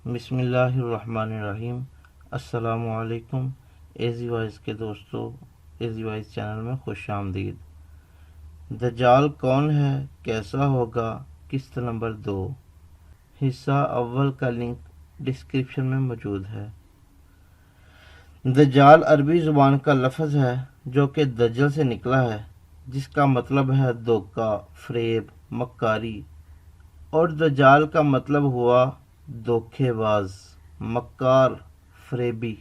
بسم اللہ الرحمن الرحیم۔ السلام علیکم ایزی وائز کے دوستوں، ایزی وائز چینل میں خوش آمدید۔ دجال کون ہے، کیسا ہوگا، قسط نمبر 2، حصہ اول کا لنک ڈسکرپشن میں موجود ہے۔ دجال عربی زبان کا لفظ ہے جو کہ دجل سے نکلا ہے، جس کا مطلب ہے دھوکہ، فریب، مکاری، اور دجال کا مطلب ہوا دھوکے باز، مکار، فریبی،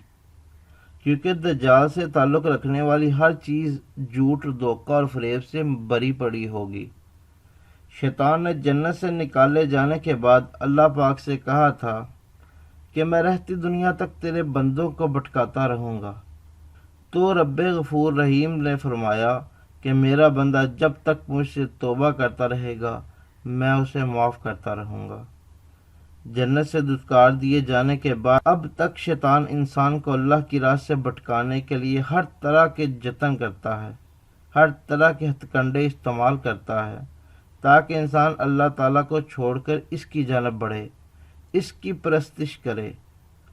کیونکہ دجال سے تعلق رکھنے والی ہر چیز جھوٹ، دھوکہ اور فریب سے بری پڑی ہوگی۔ شیطان نے جنت سے نکالے جانے کے بعد اللہ پاک سے کہا تھا کہ میں رہتی دنیا تک تیرے بندوں کو بھٹکاتا رہوں گا، تو رب غفور رحیم نے فرمایا کہ میرا بندہ جب تک مجھ سے توبہ کرتا رہے گا میں اسے معاف کرتا رہوں گا۔ جنت سے دھتکار دیے جانے کے بعد اب تک شیطان انسان کو اللہ کی راہ سے بھٹکانے کے لیے ہر طرح کے جتن کرتا ہے، ہر طرح کے ہتھ کنڈے استعمال کرتا ہے، تاکہ انسان اللہ تعالیٰ کو چھوڑ کر اس کی جانب بڑھے، اس کی پرستش کرے،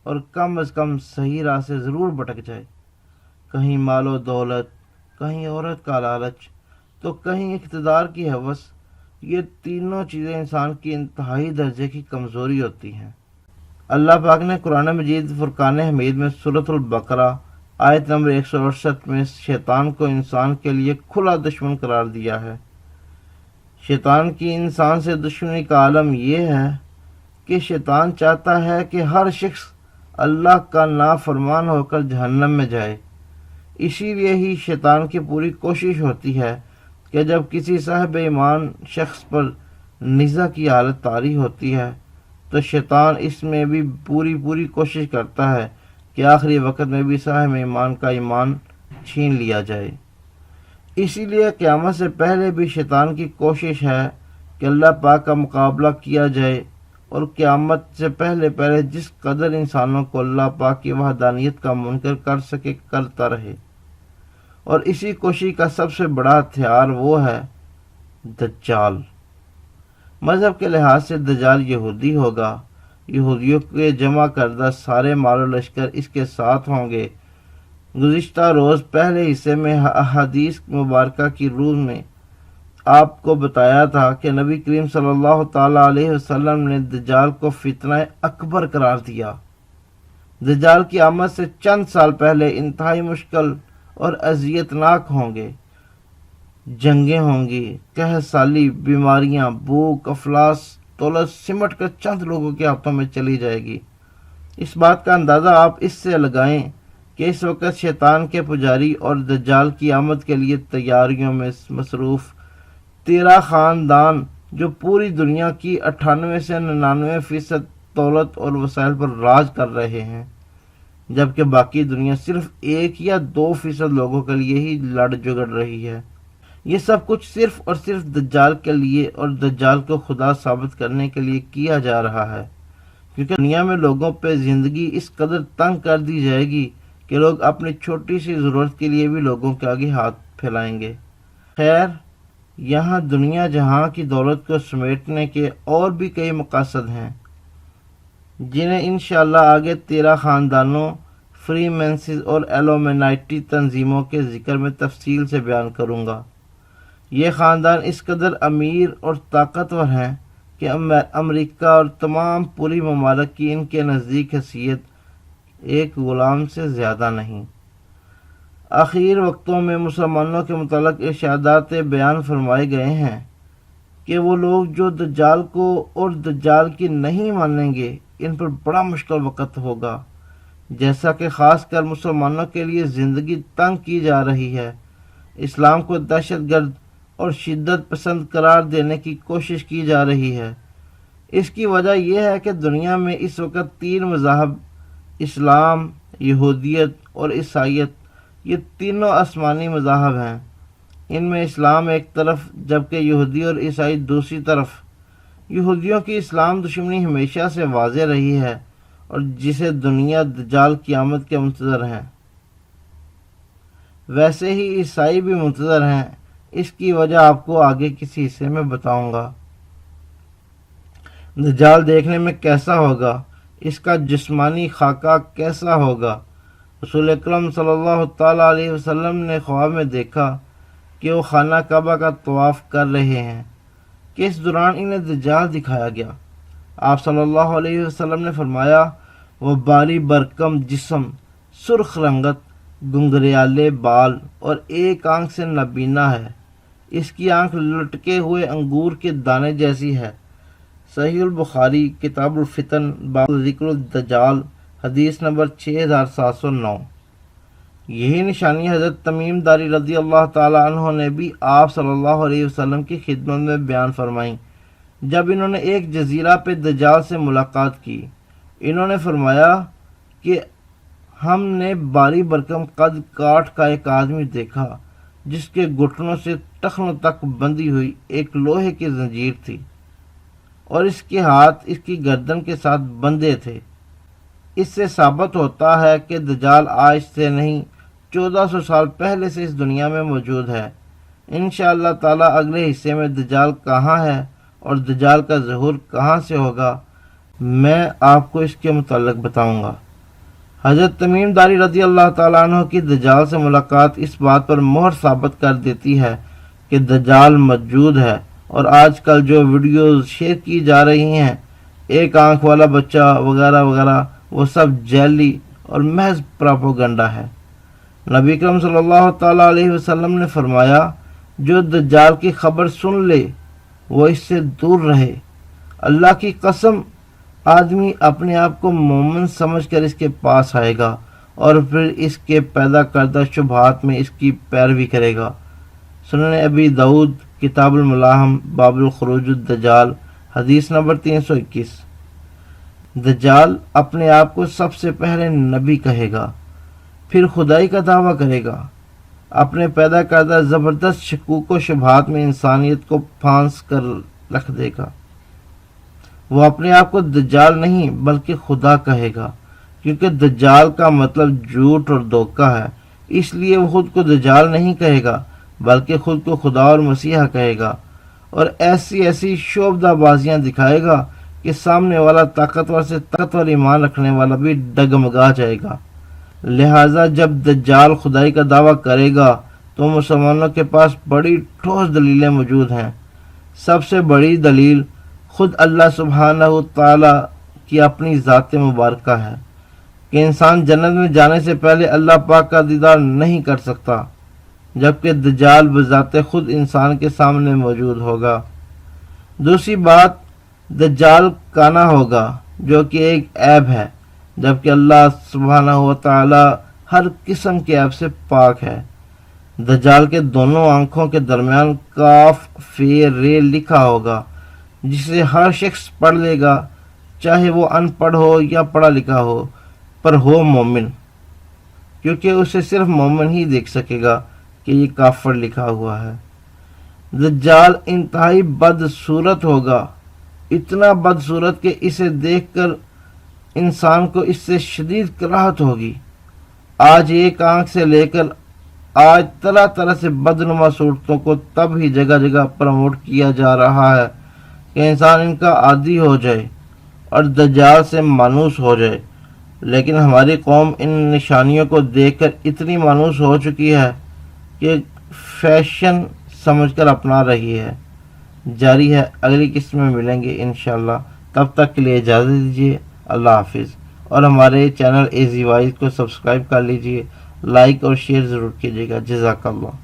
اور کم از کم صحیح راہ سے ضرور بھٹک جائے۔ کہیں مال و دولت، کہیں عورت کا لالچ، تو کہیں اقتدار کی ہوس۔ یہ تینوں چیزیں انسان کی انتہائی درجے کی کمزوری ہوتی ہیں۔ اللہ پاک نے قرآن مجید فرقان حمید میں سورۃ البقرہ آیت نمبر 168 میں شیطان کو انسان کے لیے کھلا دشمن قرار دیا ہے۔ شیطان کی انسان سے دشمنی کا عالم یہ ہے کہ شیطان چاہتا ہے کہ ہر شخص اللہ کا نافرمان ہو کر جہنم میں جائے۔ اسی لیے ہی شیطان کی پوری کوشش ہوتی ہے کہ جب کسی صاحب ایمان شخص پر نزا کی حالت طاری ہوتی ہے تو شیطان اس میں بھی پوری کوشش کرتا ہے کہ آخری وقت میں بھی صاحب ایمان کا ایمان چھین لیا جائے۔ اسی لیے قیامت سے پہلے بھی شیطان کی کوشش ہے کہ اللہ پاک کا مقابلہ کیا جائے، اور قیامت سے پہلے جس قدر انسانوں کو اللہ پاک کی وحدانیت کا منکر کر سکے کرتا رہے۔ اور اسی کوشش کا سب سے بڑا ہتھیار وہ ہے دجال۔ مذہب کے لحاظ سے دجال یہودی ہوگا، یہودیوں کے جمع کردہ سارے مال و لشکر اس کے ساتھ ہوں گے۔ گزشتہ روز پہلے حصے میں احادیث مبارکہ کی روح میں آپ کو بتایا تھا کہ نبی کریم صلی اللہ تعالیٰ علیہ وسلم نے دجال کو فتنہ اکبر قرار دیا۔ دجال کی آمد سے چند سال پہلے انتہائی مشکل اور اذیت ناک ہوں گے، جنگیں ہوں گی، قحط سالی، بیماریاں، بھوک، افلاس، دولت سمٹ کر چند لوگوں کے ہاتھوں میں چلی جائے گی۔ اس بات کا اندازہ آپ اس سے لگائیں کہ اس وقت شیطان کے پجاری اور دجال کی آمد کے لیے تیاریوں میں مصروف 13 خاندان جو پوری دنیا کی 98 سے 99% دولت اور وسائل پر راج کر رہے ہیں، جبکہ باقی دنیا صرف 1 یا 2% لوگوں کے لیے ہی لڑ جگڑ رہی ہے۔ یہ سب کچھ صرف اور صرف دجال کے لیے اور دجال کو خدا ثابت کرنے کے لیے کیا جا رہا ہے، کیونکہ دنیا میں لوگوں پہ زندگی اس قدر تنگ کر دی جائے گی کہ لوگ اپنی چھوٹی سی ضرورت کے لیے بھی لوگوں کے آگے ہاتھ پھیلائیں گے۔ خیر، یہاں دنیا جہاں کی دولت کو سمیٹنے کے اور بھی کئی مقاصد ہیں، جنہیں انشاءاللہ آگے 13 خاندانوں، فری مینسز اور ایلومینائٹی تنظیموں کے ذکر میں تفصیل سے بیان کروں گا۔ یہ خاندان اس قدر امیر اور طاقتور ہیں کہ امریکہ اور تمام پوری ممالک کی ان کے نزدیک حیثیت ایک غلام سے زیادہ نہیں۔ آخر وقتوں میں مسلمانوں کے متعلق ارشادات بیان فرمائے گئے ہیں کہ وہ لوگ جو دجال کو اور دجال کی نہیں مانیں گے ان پر بڑا مشکل وقت ہوگا۔ جیسا کہ خاص کر مسلمانوں کے لیے زندگی تنگ کی جا رہی ہے، اسلام کو دہشت گرد اور شدت پسند قرار دینے کی کوشش کی جا رہی ہے۔ اس کی وجہ یہ ہے کہ دنیا میں اس وقت 3 مذاہب، اسلام، یہودیت اور عیسائیت، یہ تینوں آسمانی مذاہب ہیں۔ ان میں اسلام ایک طرف جبکہ یہودی اور عیسائی دوسری طرف۔ یہودیوں کی اسلام دشمنی ہمیشہ سے واضح رہی ہے اور جسے دنیا دجال کی آمد کے منتظر ہیں، ویسے ہی عیسائی بھی منتظر ہیں۔ اس کی وجہ آپ کو آگے کسی حصے میں بتاؤں گا۔ دجال دیکھنے میں کیسا ہوگا؟ اس کا جسمانی خاکہ کیسا ہوگا؟ رسول اکرم صلی اللہ تعالیٰ علیہ وسلم نے خواب میں دیکھا کہ وہ خانہ کعبہ کا طواف کر رہے ہیں کہ اس دوران انہیں دجال دکھایا گیا۔ آپ صلی اللہ علیہ وسلم نے فرمایا، وہ باری برکم جسم، سرخ رنگت، گنگریالے بال اور ایک آنکھ سے نابینا ہے۔ اس کی آنکھ لٹکے ہوئے انگور کے دانے جیسی ہے۔ صحیح البخاری کتاب الفتن باب ذکر الدجال حدیث نمبر 6709۔ یہی نشانی حضرت تمیم داری رضی اللہ تعالیٰ عنہ نے بھی آپ صلی اللہ علیہ وسلم کی خدمت میں بیان فرمائیں جب انہوں نے ایک جزیرہ پہ دجال سے ملاقات کی۔ انہوں نے فرمایا کہ ہم نے باری برکم قد کاٹ کا ایک آدمی دیکھا جس کے گھٹنوں سے ٹخنوں تک بندھی ہوئی ایک لوہے کی زنجیر تھی اور اس کے ہاتھ اس کی گردن کے ساتھ بندھے تھے۔ اس سے ثابت ہوتا ہے کہ دجال آج سے نہیں 1400 سال پہلے سے اس دنیا میں موجود ہے۔ انشاءاللہ تعالیٰ اگلے حصے میں دجال کہاں ہے اور دجال کا ظہور کہاں سے ہوگا میں آپ کو اس کے متعلق بتاؤں گا۔ حضرت تمیم داری رضی اللہ تعالیٰ عنہ کی دجال سے ملاقات اس بات پر مہر ثابت کر دیتی ہے کہ دجال موجود ہے، اور آج کل جو ویڈیوز شیئر کی جا رہی ہیں ایک آنکھ والا بچہ وغیرہ وغیرہ، وہ سب جعلی اور محض پراپوگنڈا ہے۔ نبی اکرم صلی اللہ تعالیٰ علیہ وسلم نے فرمایا، جو دجال کی خبر سن لے وہ اس سے دور رہے۔ اللہ کی قسم، آدمی اپنے آپ کو مومن سمجھ کر اس کے پاس آئے گا اور پھر اس کے پیدا کردہ شبہات میں اس کی پیروی کرے گا۔ سنن ابی داؤد کتاب الملاحم باب الخروج الدجال حدیث نمبر 321۔ دجال اپنے آپ کو سب سے پہلے نبی کہے گا، پھر خدائی کا دعویٰ کرے گا، اپنے پیدا کردہ زبردست شکوک و شبہات میں انسانیت کو پھانس کر رکھ دے گا۔ وہ اپنے آپ کو دجال نہیں بلکہ خدا کہے گا، کیونکہ دجال کا مطلب جھوٹ اور دھوکہ ہے، اس لیے وہ خود کو دجال نہیں کہے گا بلکہ خود کو خدا اور مسیحا کہے گا، اور ایسی ایسی شعبدہ بازیاں دکھائے گا کہ سامنے والا طاقتور سے طاقتور ایمان رکھنے والا بھی ڈگمگا جائے گا۔ لہٰذا جب دجال خدائی کا دعویٰ کرے گا تو مسلمانوں کے پاس بڑی ٹھوس دلیلیں موجود ہیں۔ سب سے بڑی دلیل خود اللہ سبحانہ تعالیٰ کی اپنی ذات مبارکہ ہے کہ انسان جنت میں جانے سے پہلے اللہ پاک کا دیدار نہیں کر سکتا، جبکہ دجال بذات خود انسان کے سامنے موجود ہوگا۔ دوسری بات، دجال کانا ہوگا جو کہ ایک عیب ہے، جبکہ اللہ سبحانہ وتعالی ہر قسم کے عیب سے پاک ہے۔ دجال کے دونوں آنکھوں کے درمیان کاف فے رے لکھا ہوگا، جسے ہر شخص پڑھ لے گا، چاہے وہ ان پڑھ ہو یا پڑھا لکھا ہو، پر ہو مومن، کیونکہ اسے صرف مومن ہی دیکھ سکے گا کہ یہ کافر لکھا ہوا ہے۔ دجال انتہائی بدصورت ہوگا، اتنا بدصورت کہ اسے دیکھ کر انسان کو اس سے شدید کراہت ہوگی۔ آج ایک آنکھ سے لے کر آج طرح طرح سے بدنما صورتوں کو تب ہی جگہ جگہ پروموٹ کیا جا رہا ہے کہ انسان ان کا عادی ہو جائے اور دجال سے مانوس ہو جائے، لیکن ہماری قوم ان نشانیوں کو دیکھ کر اتنی مانوس ہو چکی ہے کہ فیشن سمجھ کر اپنا رہی ہے۔ جاری ہے، اگلی قسط میں ملیں گے انشاءاللہ، تب تک کے لیے اجازت دیجیے، اللہ حافظ، اور ہمارے چینل ایزی وائز کو سبسکرائب کر لیجیے، لائک اور شیئر ضرور کیجیے گا، جزاک اللہ۔